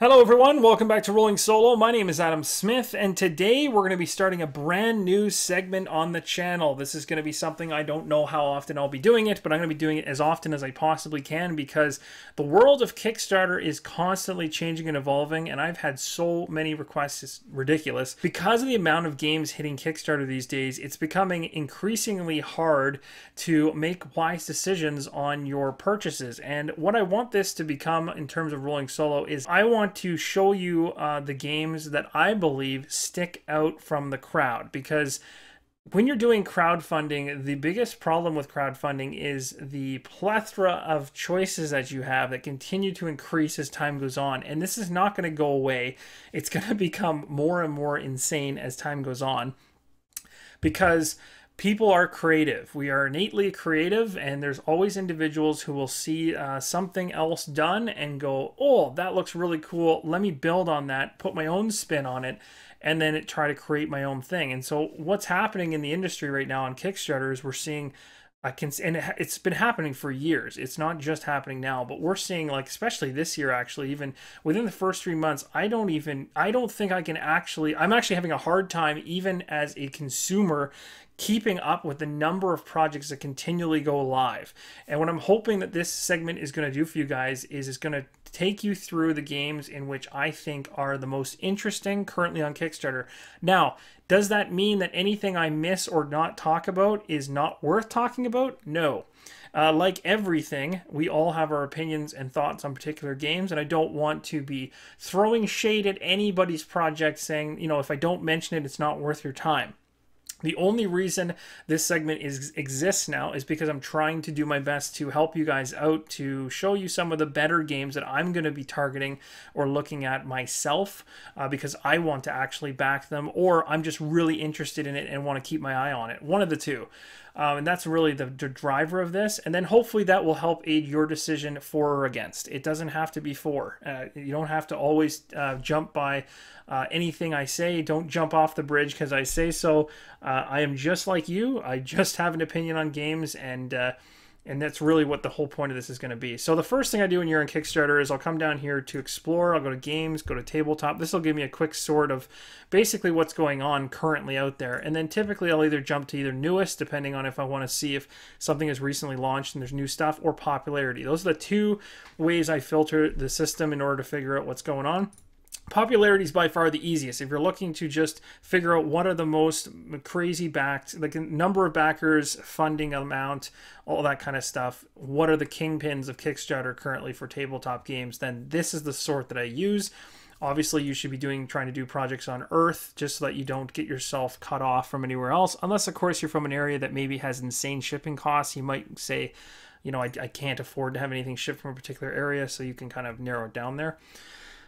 Hello everyone, welcome back to Rolling Solo. My name is Adam Smith, and today we're going to be starting a brand new segment on the channel. This is going to be something I don't know how often I'll be doing it, but I'm going to be doing it as often as I possibly can because the world of Kickstarter is constantly changing and evolving, and I've had so many requests, it's ridiculous. Because of the amount of games hitting Kickstarter these days, it's becoming increasingly hard to make wise decisions on your purchases. And what I want this to become in terms of Rolling Solo is I want to show you the games that I believe stick out from the crowd, because when you're doing crowdfunding, the biggest problem with crowdfunding is the plethora of choices that you have that continue to increase as time goes on. And this is not going to go away. It's going to become more and more insane as time goes on because people are creative. We are innately creative, and there's always individuals who will see something else done and go, oh, that looks really cool. Let me build on that, put my own spin on it, and then try to create my own thing. And so what's happening in the industry right now on Kickstarter is we're seeing, and it's been happening for years. It's not just happening now, but we're seeing, like, especially this year, actually, even within the first 3 months, I don't think I can actually, I'm actually having a hard time, even as a consumer, keeping up with the number of projects that continually go live. And what I'm hoping that this segment is going to do for you guys is it's going to take you through the games in which I think are the most interesting currently on Kickstarter. Now, does that mean that anything I miss or not talk about is not worth talking about? No. Like everything, we all have our opinions and thoughts on particular games, and I don't want to be throwing shade at anybody's project saying, you know, if I don't mention it, it's not worth your time. The only reason this segment exists now is because I'm trying to do my best to help you guys out, to show you some of the better games that I'm going to be targeting or looking at myself because I want to actually back them, or I'm just really interested in it and want to keep my eye on it. One of the two. And that's really the driver of this. And then hopefully that will help aid your decision for or against. It doesn't have to be for. You don't have to always jump by anything I say. Don't jump off the bridge because I say so. I am just like you. I just have an opinion on games, and that's really what the whole point of this is going to be. So the first thing I do when you're on Kickstarter is I'll come down here to explore. I'll go to games, go to tabletop. This will give me a quick sort of basically what's going on currently out there. And then typically I'll either jump to either newest, depending on if I want to see if something is recently launched and there's new stuff, or popularity. Those are the two ways I filter the system in order to figure out what's going on. Popularity is by far the easiest. If you're looking to just figure out what are the most crazy backed, like number of backers, funding amount, all that kind of stuff, what are the kingpins of Kickstarter currently for tabletop games, then this is the sort that I use. Obviously, you should be trying to do projects on Earth just so that you don't get yourself cut off from anywhere else. Unless, of course, you're from an area that maybe has insane shipping costs. You might say, you know, I can't afford to have anything shipped from a particular area, so you can kind of narrow it down there.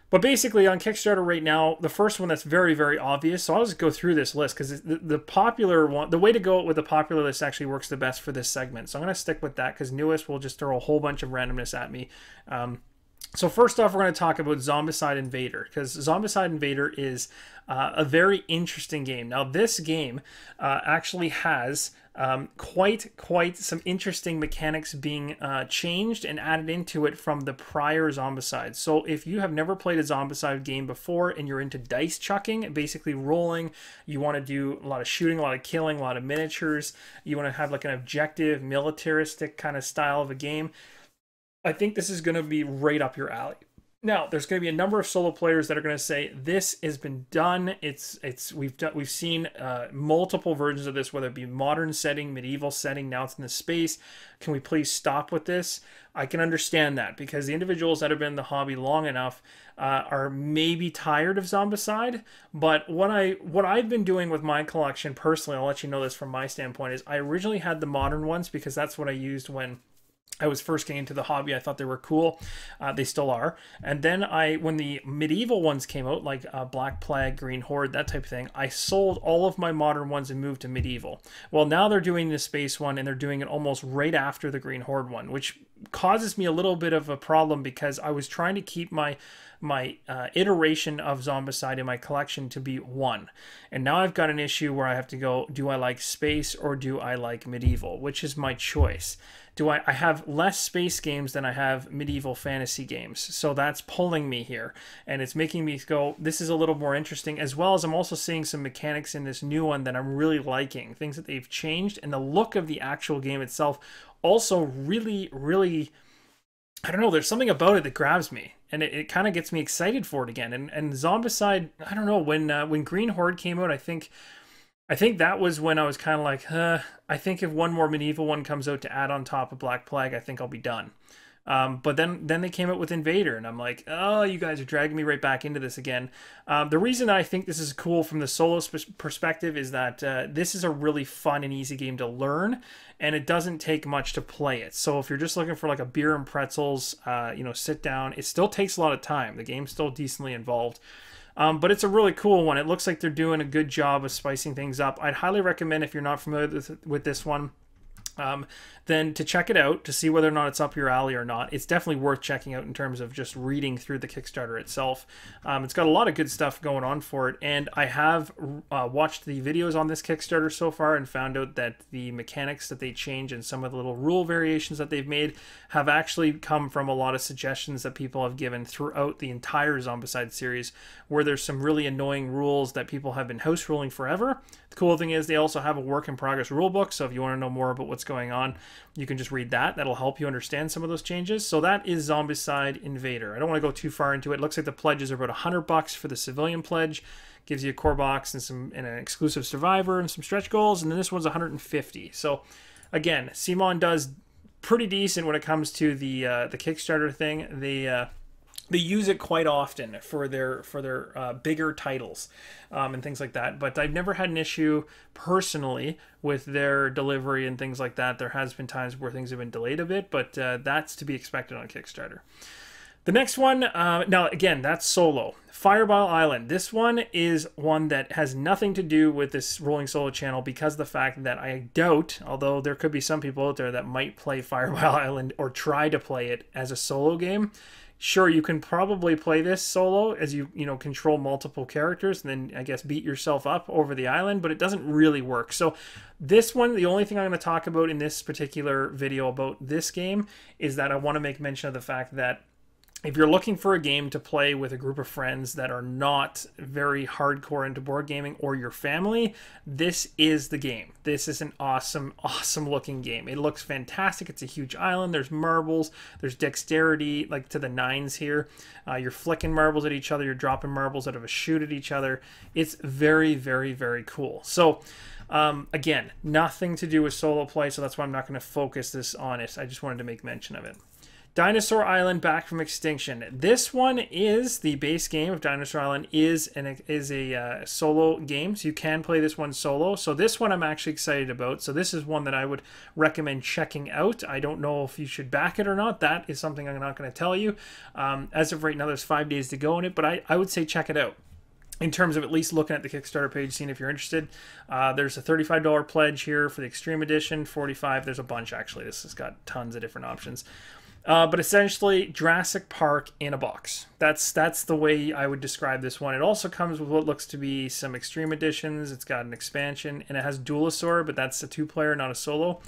But basically on Kickstarter right now, the first one that's very, very obvious, so I'll just go through this list because the popular one, the way to go with the popular list actually works the best for this segment. So I'm going to stick with that because newest will just throw a whole bunch of randomness at me. So first off, we're going to talk about Zombicide Invader, because Zombicide Invader is a very interesting game. Now, this game actually has quite some interesting mechanics being changed and added into it from the prior Zombicide. So if you have never played a Zombicide game before and you're into dice chucking, basically rolling, you want to do a lot of shooting, a lot of killing, a lot of miniatures, you want to have like an objective, militaristic kind of style of a game, I think this is going to be right up your alley. Now, there's going to be a number of solo players that are going to say this has been done. We've seen multiple versions of this, whether it be modern setting, medieval setting. Now it's in the space. Can we please stop with this? I can understand that because the individuals that have been in the hobby long enough are maybe tired of Zombicide. But what I've been doing with my collection personally, I'll let you know this from my standpoint, is I originally had the modern ones because that's what I used when I was first getting into the hobby. I thought they were cool. They still are. And then when the medieval ones came out, like Black Plague, Green Horde, that type of thing, I sold all of my modern ones and moved to medieval. Well, now they're doing the space one, and they're doing it almost right after the Green Horde one, which causes me a little bit of a problem because I was trying to keep my my iteration of Zombicide in my collection to be 1. And now I've got an issue where I have to go, do I like space or do I like medieval? Which is my choice? I have less space games than I have medieval fantasy games. So that's pulling me here. And it's making me go, this is a little more interesting, as well as I'm also seeing some mechanics in this new one that I'm really liking. Things that they've changed. And the look of the actual game itself also really, really, I don't know, there's something about it that grabs me. And it kind of gets me excited for it again. And Zombicide, I don't know, when Green Horde came out, I think that was when I was kind of like, I think if one more medieval one comes out to add on top of Black Plague, I think I'll be done. But then they came out with Invader, and I'm like, oh, you guys are dragging me right back into this again. The reason I think this is cool from the solo perspective is that this is a really fun and easy game to learn, and it doesn't take much to play it. So if you're just looking for like a beer and pretzels, sit down, it still takes a lot of time. The game's still decently involved. But it's a really cool one. It looks like they're doing a good job of spicing things up. I'd highly recommend, if you're not familiar with this one, then to check it out to see whether or not it's up your alley or not. It's definitely worth checking out in terms of just reading through the Kickstarter itself. It's got a lot of good stuff going on for it, and I have watched the videos on this Kickstarter so far and found out that the mechanics that they change and some of the little rule variations that they've made have actually come from a lot of suggestions that people have given throughout the entire Zombicide series, where there's some really annoying rules that people have been house ruling forever. The cool thing is they also have a work-in-progress rulebook, so if you want to know more about what's going on, you can just read that. That'll help you understand some of those changes. So that is Zombicide Invader. I don't want to go too far into it. It looks like the pledges are about $100 for the civilian pledge. Gives you a core box and an exclusive survivor and some stretch goals, and then this one's $150. So again, Simon does pretty decent when it comes to the Kickstarter thing. They use it quite often for their bigger titles and things like that. But I've never had an issue personally with their delivery and things like that. There has been times where things have been delayed a bit, but that's to be expected on Kickstarter. The next one, now again, that's solo. Fireball Island. This one is one that has nothing to do with this Rolling Solo channel because of the fact that I doubt, although there could be some people out there that might play Fireball Island or try to play it as a solo game. Sure, you can probably play this solo as you control multiple characters and then I guess beat yourself up over the island, but it doesn't really work. So this one, the only thing I'm going to talk about in this particular video about this game is that I want to make mention of the fact that if you're looking for a game to play with a group of friends that are not very hardcore into board gaming or your family, this is the game. This is an awesome, awesome looking game. It looks fantastic. It's a huge island. There's marbles. There's dexterity, like to the nines here. You're flicking marbles at each other. You're dropping marbles out of a chute at each other. It's very, very, very cool. So again, nothing to do with solo play, so that's why I'm not going to focus this on it. I just wanted to make mention of it. Dinosaur Island Back from Extinction. This one is the base game of Dinosaur Island is a solo game, so you can play this one solo. So this one I'm actually excited about. So this is one that I would recommend checking out. I don't know if you should back it or not. That is something I'm not going to tell you. As of right now, there's 5 days to go in it, but I would say check it out. In terms of at least looking at the Kickstarter page, seeing if you're interested. There's a $35 pledge here for the Extreme Edition, $45. There's a bunch, actually. This has got tons of different options. But essentially, Jurassic Park in a box. That's the way I would describe this one. It also comes with what looks to be some Extreme Editions. It's got an expansion, and it has Duelosaur, but that's a 2-player, not a solo.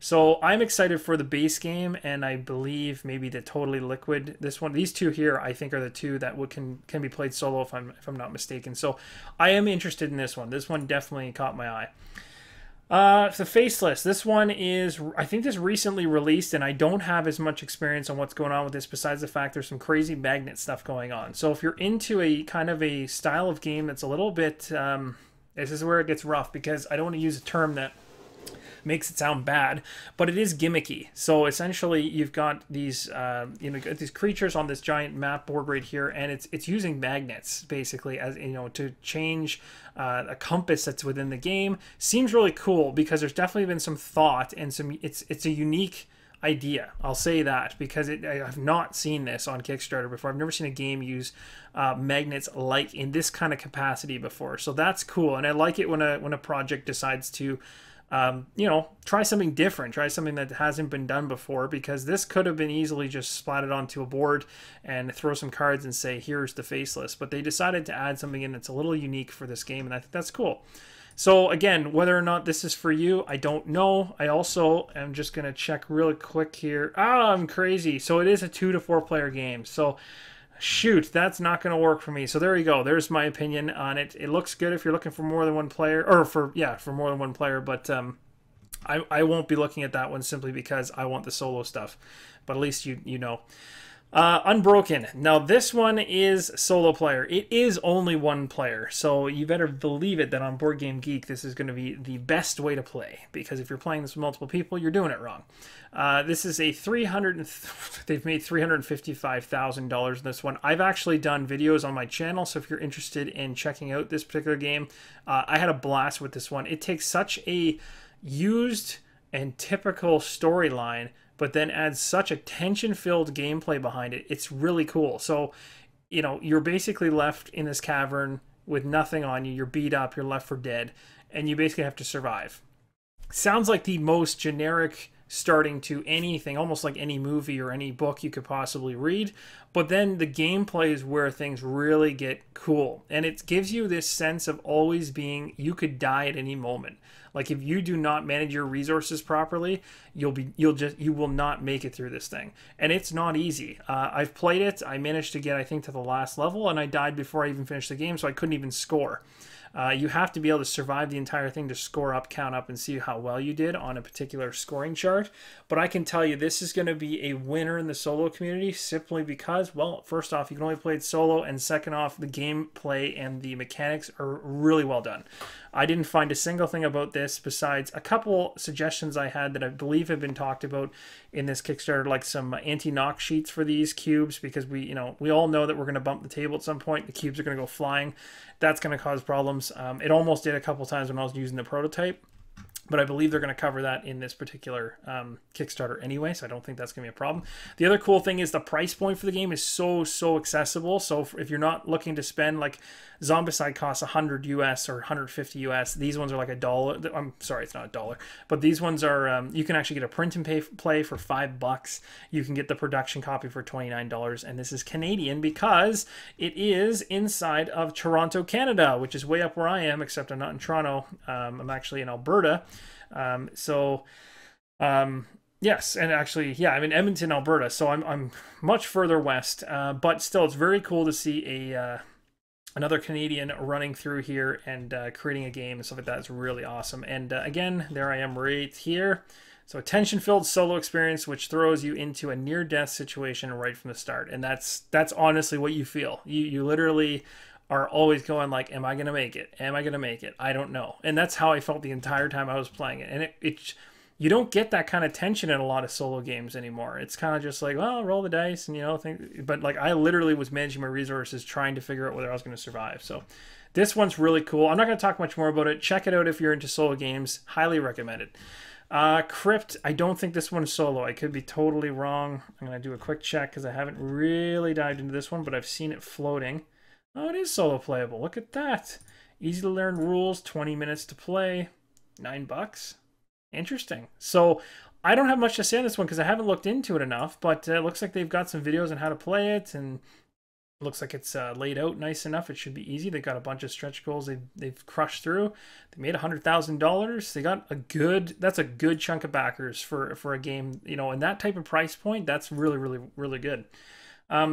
So I'm excited for the base game, and I believe maybe the Totally Liquid. These two here, I think, are the two that can be played solo if I'm not mistaken. So I am interested in this one. This one definitely caught my eye. The Facelist. This one is, I think this recently released, and I don't have as much experience on what's going on with this besides the fact there's some crazy magnet stuff going on. So if you're into a kind of a style of game that's a little bit, this is where it gets rough because I don't want to use a term that makes it sound bad, but it is gimmicky. So essentially you've got these these creatures on this giant map board right here, and it's using magnets basically as to change a compass that's within the game. Seems really cool because there's definitely been some thought and it's a unique idea. I'll say that because I've not seen this on Kickstarter before. I've never seen a game use magnets like in this kind of capacity before. So that's cool, and I like it when a project decides to you know, try something different, try something that hasn't been done before, because this could have been easily just splatted onto a board and throw some cards and say, here's the Facelist. But they decided to add something in that's a little unique for this game, and I think that's cool. So again, whether or not this is for you, I don't know. I also am just going to check really quick here. Ah, I'm crazy. So it is a 2 to 4 player game. So shoot, that's not going to work for me. So there you go. There's my opinion on it. It looks good if you're looking for more than one player, or for more than one player, but I won't be looking at that one simply because I want the solo stuff. But at least you know. Unbroken. Now this one is solo player. It is only one player, so you better believe it that on BoardGameGeek this is going to be the best way to play, because if you're playing this with multiple people, you're doing it wrong. This is a they've made $355,000 in this one. I've actually done videos on my channel, so if you're interested in checking out this particular game, I had a blast with this one. It takes such a used and typical storyline, but then adds such a tension-filled gameplay behind it. It's really cool. So, you know, you're basically left in this cavern with nothing on you. You're beat up, you're left for dead, and you basically have to survive. Sounds like the most generic starting to anything, almost like any movie or any book you could possibly read. But then the gameplay is where things really get cool. And it gives you this sense of always being, you could die at any moment. Like if you do not manage your resources properly, you will not make it through this thing. And it's not easy. I've played it. I managed to get, I think, to the last level, and I died before I even finished the game, so I couldn't even score. You have to be able to survive the entire thing to score up, count up, and see how well you did on a particular scoring chart. But I can tell you this is going to be a winner in the solo community simply because, well, first off, you can only play it solo, and second off, the gameplay and the mechanics are really well done. I didn't find a single thing about this besides a couple suggestions I had that I believe have been talked about in this Kickstarter, like some anti-knock sheets for these cubes, because we all know that we're going to bump the table at some point. The cubes are going to go flying. That's going to cause problems. It almost did a couple times when I was using the prototype, but I believe they're going to cover that in this particular Kickstarter anyway, so I don't think that's going to be a problem. The other cool thing is the price point for the game is so accessible. So if you're not looking to spend, like Zombicide costs $100 US or 150 US, these ones are like $1. I'm sorry, it's not $1, but these ones are, you can actually get a print and play for $5. You can get the production copy for $29, and this is Canadian because it is inside of Toronto, Canada, which is way up where I am, except I'm not in Toronto. I'm actually in Alberta. Yes, and actually, yeah, I'm in Edmonton, Alberta, so I'm much further west, but still, it's very cool to see another Canadian running through here and creating a game and stuff like that. It's really awesome. And again, there I am right here. So a tension-filled solo experience which throws you into a near-death situation right from the start, and that's honestly what you feel. You literally are always going like, am I going to make it? Am I going to make it? I don't know. And that's how I felt the entire time I was playing it. And you don't get that kind of tension in a lot of solo games anymore. It's kind of just like, well, roll the dice and, you know, but like I literally was managing my resources trying to figure out whether I was going to survive. So this one's really cool. I'm not going to talk much more about it. Check it out if you're into solo games. Highly recommend it. Crypt, I don't think this one is solo. I could be totally wrong. I'm going to do a quick check because I haven't really dived into this one, but I've seen it floating. Oh, it is solo playable. Look at that. Easy to learn rules, 20 minutes to play, $9. Interesting. So I don't have much to say on this one because I haven't looked into it enough, but it looks like they've got some videos on how to play it, and it looks like it's laid out nice enough. It should be easy. They've got a bunch of stretch goals they've crushed through. They made $100,000. They got that's a good chunk of backers for a game, you know, and that type of price point, that's really good.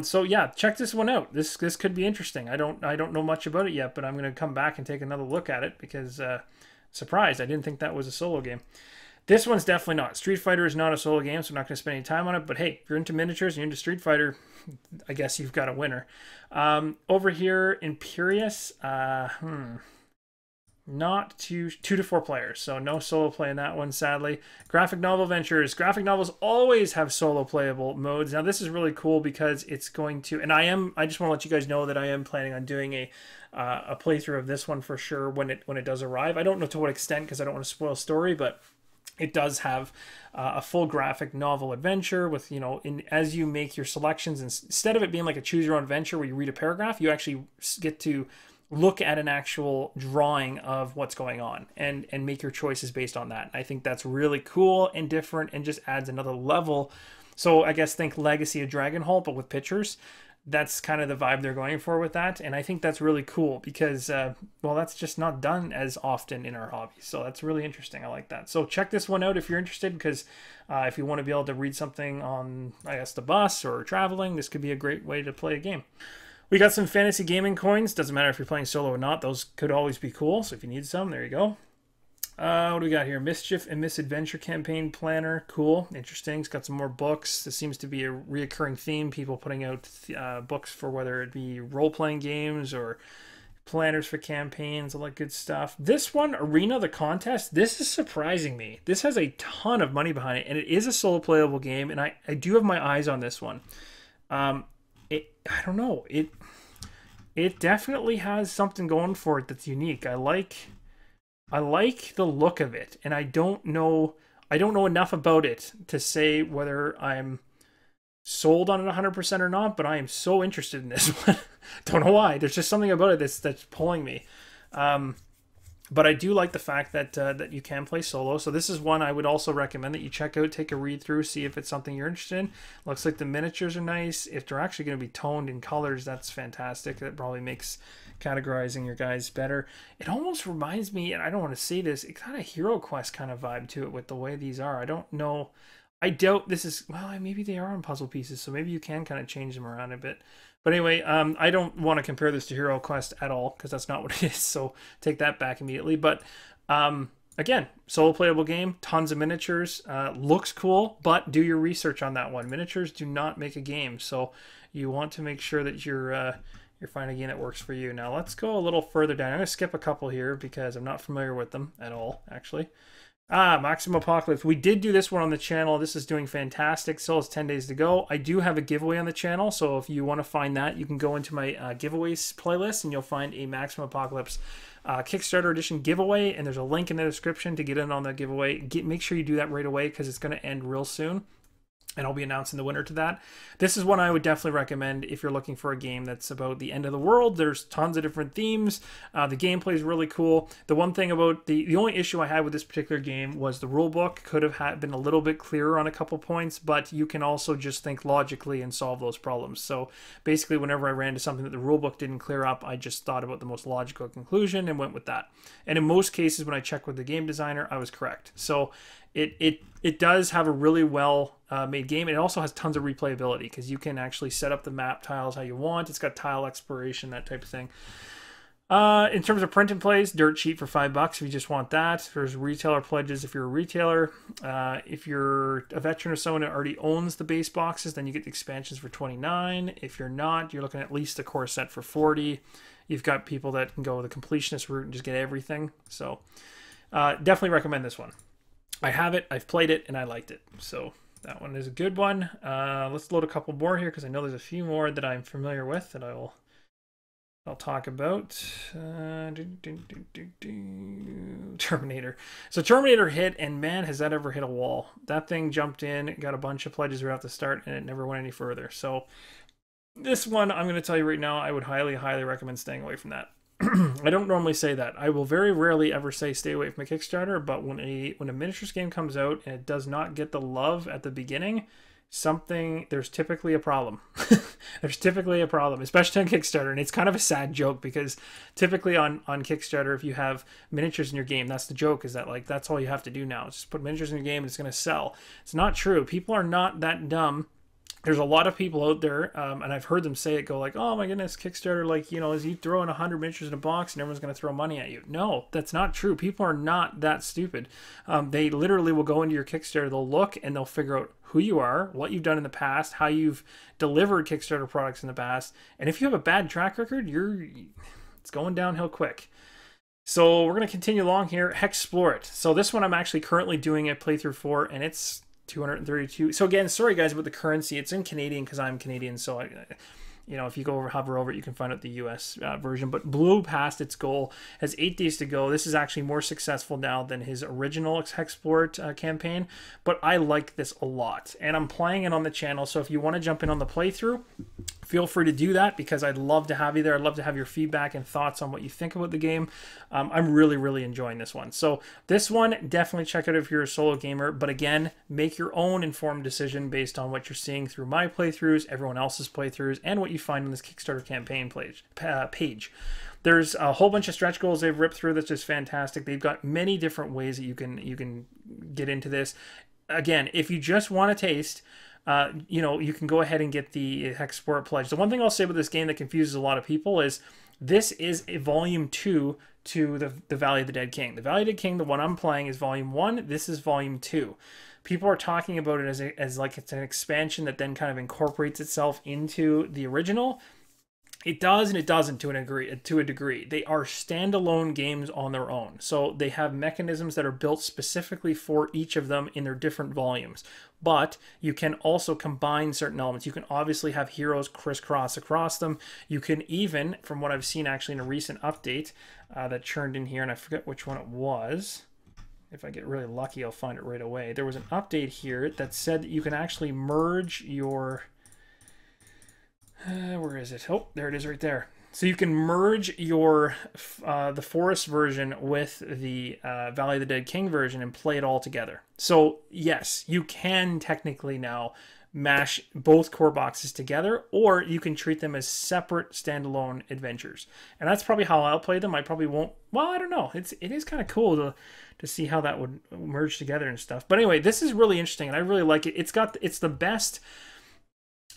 So yeah, check this one out. This could be interesting. I don't know much about it yet, but I'm going to come back and take another look at it because surprised, I didn't think that was a solo game. This one's definitely not. Street Fighter is not a solo game, so I'm not going to spend any time on it. But hey, if you're into miniatures and you're into Street Fighter, I guess you've got a winner. Over here, Imperius, not 2 to 4 players, so no solo play in that one, sadly. Graphic Novel Ventures. Graphic novels always have solo playable modes. Now this is really cool because it's going to, and I just want to let you guys know that I am planning on doing a playthrough of this one for sure when it does arrive. I don't know to what extent because I don't want to spoil story, but it does have a full graphic novel adventure with, you know, as you make your selections, instead of it being like a choose your own adventure where you read a paragraph, you actually get to look at an actual drawing of what's going on and make your choices based on that. I think that's really cool and different and just adds another level. So I guess think Legacy of Dragonholt, but with pictures. That's kind of the vibe they're going for with that. And I think that's really cool because, well, that's just not done as often in our hobby. So that's really interesting. I like that. So check this one out if you're interested, because if you want to be able to read something on, I guess, the bus or traveling, this could be a great way to play a game. We got some fantasy gaming coins. Doesn't matter if you're playing solo or not. Those could always be cool. So if you need some, there you go. What do we got here? Mischief and Misadventure Campaign Planner. Cool. Interesting. It's got some more books. This seems to be a reoccurring theme. People putting out books for whether it be role-playing games or planners for campaigns, all that good stuff. This one, Arena the Contest, this is surprising me. This has a ton of money behind it, and it is a solo playable game, and I do have my eyes on this one. I don't know. It definitely has something going for it that's unique. I like the look of it, and I don't know enough about it to say whether I'm sold on it 100% or not, but I am so interested in this one. Don't know why. There's just something about it that's pulling me. But I do like the fact that that you can play solo. So this is one I would also recommend that you check out, take a read through, see if it's something you're interested in. Looks like the miniatures are nice. If they're actually going to be toned in colors, that's fantastic. That probably makes categorizing your guys better. It almost reminds me, and I don't want to say this, it kind of Hero Quest kind of vibe to it with the way these are. I don't know. I doubt this is, well, maybe they are on puzzle pieces, so maybe you can kind of change them around a bit. But anyway, I don't want to compare this to Hero Quest at all, because that's not what it is, so take that back immediately. But again, solo playable game, tons of miniatures, looks cool, but do your research on that one. Miniatures do not make a game, so you want to make sure that you're finding a game that works for you. Now let's go a little further down. I'm going to skip a couple here because I'm not familiar with them at all, actually. Maximum Apocalypse. We did do this one on the channel. This is doing fantastic. Still has 10 days to go. I do have a giveaway on the channel, so if you want to find that, you can go into my giveaways playlist and you'll find a Maximum Apocalypse Kickstarter edition giveaway, and there's a link in the description to get in on that giveaway. Make sure you do that right away because it's going to end real soon, and I'll be announcing the winner to that. This is one I would definitely recommend if you're looking for a game that's about the end of the world. There's tons of different themes. The gameplay is really cool. The one thing about the only issue I had with this particular game was the rulebook could have been a little bit clearer on a couple points, but you can also just think logically and solve those problems. So basically, whenever I ran into something that the rulebook didn't clear up, I just thought about the most logical conclusion and went with that. And in most cases, when I checked with the game designer, I was correct. So it does have a really well made game. It also has tons of replayability because you can actually set up the map tiles how you want. It's got tile exploration, that type of thing. In terms of print and plays, dirt cheap for $5 if you just want that. There's retailer pledges if you're a retailer. If you're a veteran or someone that already owns the base boxes, then you get the expansions for $29. If you're not, you're looking at least a core set for $40. You've got people that can go the completionist route and just get everything. So definitely recommend this one. I have it, I've played it, and I liked it. So that one is a good one. Let's load a couple more here because I know there's a few more that I'm familiar with that I'll talk about. Terminator. So Terminator hit, and man, has that ever hit a wall. That thing jumped in, got a bunch of pledges right off the start, and it never went any further. So this one, I'm going to tell you right now, I would highly, highly recommend staying away from that. I don't normally say that. I will very rarely ever say stay away from a Kickstarter, but when a miniatures game comes out and it does not get the love at the beginning, there's typically a problem. There's typically a problem, especially on Kickstarter, and it's kind of a sad joke because typically on Kickstarter, if you have miniatures in your game, that's the joke, is that like that's all you have to do now. Just put miniatures in your game and it's going to sell. It's not true. People are not that dumb. There's a lot of people out there, and I've heard them say it, go like, oh my goodness, Kickstarter, like, you know, is you throwing 100 miniatures in a box and everyone's going to throw money at you? No, that's not true. People are not that stupid. They literally will go into your Kickstarter, they'll look, and they'll figure out who you are, what you've done in the past, how you've delivered Kickstarter products in the past, and if you have a bad track record, it's going downhill quick. So we're going to continue along here. Hexplore It. So this one I'm actually currently doing a playthrough for, and it's 232. So again, sorry guys about the currency. It's in Canadian because I'm Canadian. So you know, if you hover over it, you can find out the US version. But blew past its goal. Has 8 days to go. This is actually more successful now than his original Hexplore campaign. But I like this a lot, and I'm playing it on the channel. So if you want to jump in on the playthrough, feel free to do that, because I'd love to have you there. I'd love to have your feedback and thoughts on what you think about the game. I'm really, really enjoying this one. So this one, definitely check out if you're a solo gamer. But again, make your own informed decision based on what you're seeing through my playthroughs, everyone else's playthroughs, and what you find on this Kickstarter campaign page. There's a whole bunch of stretch goals they've ripped through that's just fantastic. They've got many different ways that you can get into this. Again, if you just want to taste, you know, you can go ahead and get the Export Pledge. The one thing I'll say about this game that confuses a lot of people is this is a Volume 2 to the Valley of the Dead King. The Valley of the Dead King, the one I'm playing, is Volume 1. This is Volume 2. People are talking about it as like it's an expansion that then kind of incorporates itself into the original. It does and it doesn't to a degree. They are standalone games on their own. So they have mechanisms that are built specifically for each of them in their different volumes. But you can also combine certain elements. You can obviously have heroes crisscross across them. You can even, from what I've seen actually in a recent update that churned in here, and I forget which one it was. If I get really lucky, I'll find it right away. There was an update here that said that you can actually merge your... where is it? Oh, there it is right there. So you can merge your the Forest version with the Valley of the Dead King version and play it all together. So yes, you can technically now mash both core boxes together, or you can treat them as separate standalone adventures. And that's probably how I'll play them. I probably won't. Well, I don't know. It is kind of cool to see how that would merge together and stuff. But anyway, this is really interesting, and I really like it. It's the best.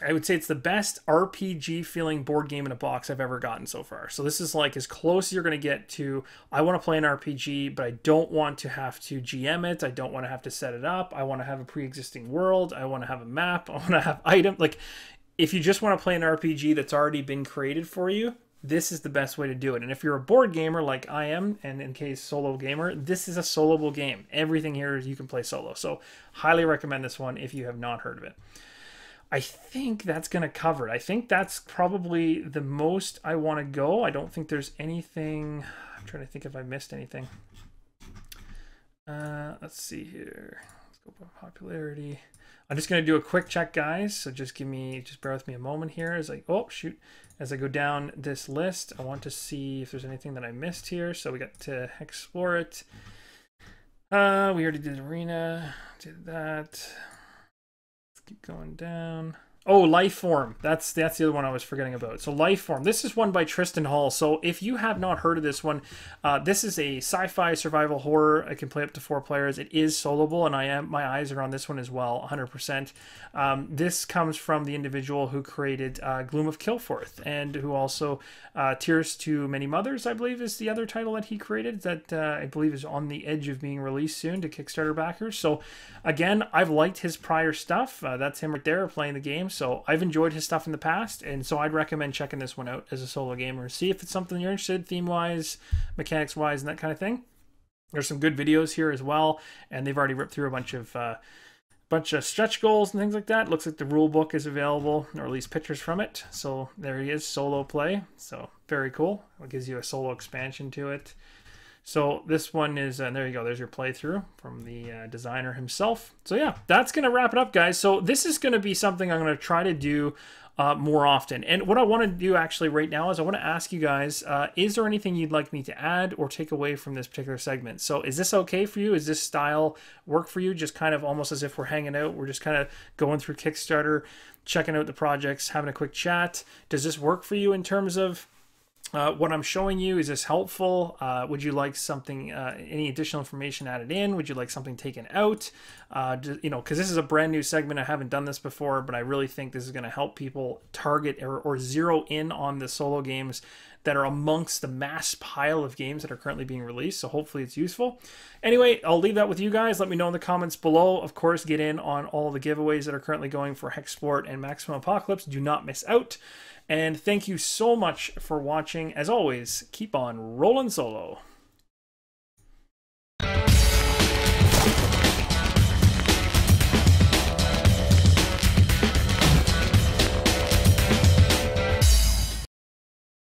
I would say it's the best RPG feeling board game in a box I've ever gotten so far. So this is like as close as you're going to get to, I want to play an RPG, but I don't want to have to GM it. I don't want to have to set it up. I want to have a pre-existing world. I want to have a map. I want to have items. Like, if you just want to play an RPG that's already been created for you, this is the best way to do it. And if you're a board gamer like I am, and in case solo gamer, this is a soloable game. Everything here is you can play solo. So highly recommend this one if you have not heard of it. I think that's going to cover it. I think that's probably the most I want to go. I don't think there's anything... I'm trying to think if I missed anything. Let's see here. Let's go by popularity. I'm just going to do a quick check, guys. So just bear with me a moment here as as I go down this list. I want to see if there's anything that I missed here. So we got to explore it. We already did arena. Did that. Keep going down. Oh, Lifeform. That's the other one I was forgetting about. So Lifeform. This is one by Tristan Hall. So if you have not heard of this one, this is a sci-fi survival horror. I can play up to 4 players. It is soloable, and my eyes are on this one as well, 100%. This comes from the individual who created Gloom of Kilforth, and who also Tears to Many Mothers, I believe, is the other title that he created that I believe is on the edge of being released soon to Kickstarter backers. So again, I've liked his prior stuff. That's him right there playing the game. So I've enjoyed his stuff in the past, and so I'd recommend checking this one out as a solo gamer. See if it's something you're interested in, theme-wise, mechanics-wise, and that kind of thing. There's some good videos here as well, and they've already ripped through a bunch of stretch goals and things like that. Looks like the rule book is available, or at least pictures from it. So there he is, solo play. So very cool. It gives you a solo expansion to it. So this one is, and there you go, there's your playthrough from the designer himself. So yeah, that's going to wrap it up, guys. So this is going to be something I'm going to try to do more often. And what I want to do actually right now is I want to ask you guys, is there anything you'd like me to add or take away from this particular segment? So is this okay for you? Is this style work for you? Just kind of almost as if we're hanging out. We're just kind of going through Kickstarter, checking out the projects, having a quick chat. Does this work for you in terms of what I'm showing you? Is this helpful? Would you like something, any additional information added in? Would you like something taken out? You know, because this is a brand new segment. I haven't done this before, but I really think this is going to help people target or zero in on the solo games that are amongst the mass pile of games that are currently being released. So hopefully it's useful. Anyway, I'll leave that with you guys. Let me know in the comments below. Of course, get in on all the giveaways that are currently going for Hexport and Maximum Apocalypse. Do not miss out. And thank you so much for watching. As always, keep on rolling solo.